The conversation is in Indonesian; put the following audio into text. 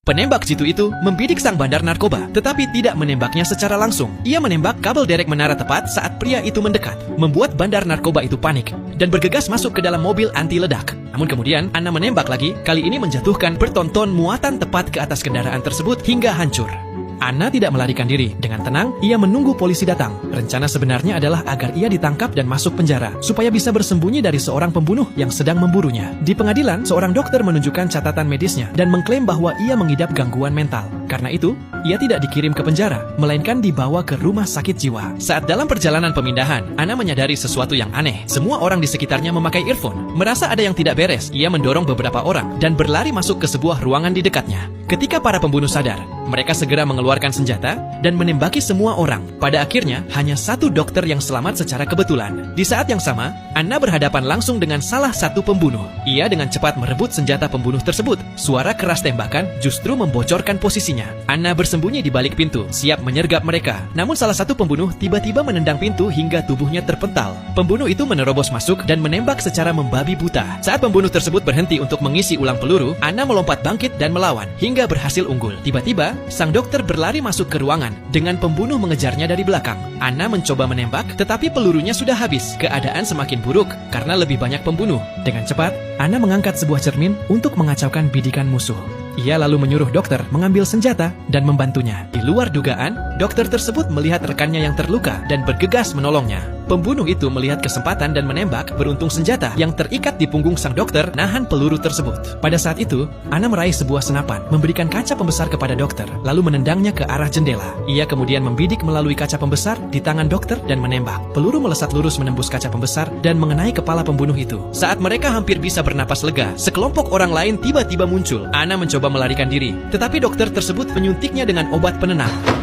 Penembak jitu itu membidik sang bandar narkoba, tetapi tidak menembaknya secara langsung. Ia menembak kabel derek menara tepat saat pria itu mendekat, membuat bandar narkoba itu panik dan bergegas masuk ke dalam mobil anti ledak. Namun kemudian, Anna menembak lagi, kali ini menjatuhkan bertonton muatan tepat ke atas kendaraan tersebut hingga hancur. Anna tidak melarikan diri. Dengan tenang, ia menunggu polisi datang. Rencana sebenarnya adalah agar ia ditangkap dan masuk penjara, supaya bisa bersembunyi dari seorang pembunuh yang sedang memburunya. Di pengadilan, seorang dokter menunjukkan catatan medisnya dan mengklaim bahwa ia mengidap gangguan mental. Karena itu, ia tidak dikirim ke penjara, melainkan dibawa ke rumah sakit jiwa. Saat dalam perjalanan pemindahan, Anna menyadari sesuatu yang aneh. Semua orang di sekitarnya memakai earphone. Merasa ada yang tidak beres, ia mendorong beberapa orang dan berlari masuk ke sebuah ruangan di dekatnya. Ketika para pembunuh sadar, mereka segera mengeluarkan senjata dan menembaki semua orang. Pada akhirnya, hanya satu dokter yang selamat secara kebetulan. Di saat yang sama, Anna berhadapan langsung dengan salah satu pembunuh. Ia dengan cepat merebut senjata pembunuh tersebut. Suara keras tembakan justru membocorkan posisinya. Anna bersembunyi di balik pintu, siap menyergap mereka. Namun salah satu pembunuh tiba-tiba menendang pintu hingga tubuhnya terpental. Pembunuh itu menerobos masuk dan menembak secara membabi buta. Saat pembunuh tersebut berhenti untuk mengisi ulang peluru, Anna melompat bangkit dan melawan, hingga berhasil unggul. Tiba-tiba, sang dokter berlari masuk ke ruangan dengan pembunuh mengejarnya dari belakang. Anna mencoba menembak, tetapi pelurunya sudah habis. Keadaan semakin buruk karena lebih banyak pembunuh. Dengan cepat, Anna mengangkat sebuah cermin untuk mengacaukan bidikan musuh. Ia lalu menyuruh dokter mengambil senjata dan membantunya. Di luar dugaan, dokter tersebut melihat rekannya yang terluka dan bergegas menolongnya. Pembunuh itu melihat kesempatan dan menembak, beruntung senjata yang terikat di punggung sang dokter nahan peluru tersebut. Pada saat itu, Anna meraih sebuah senapan, memberikan kaca pembesar kepada dokter, lalu menendangnya ke arah jendela. Ia kemudian membidik melalui kaca pembesar di tangan dokter dan menembak. Peluru melesat lurus menembus kaca pembesar dan mengenai kepala pembunuh itu. Saat mereka hampir bisa bernapas lega, sekelompok orang lain tiba-tiba muncul. Anna mencoba melarikan diri, tetapi dokter tersebut menyuntiknya dengan obat penenang.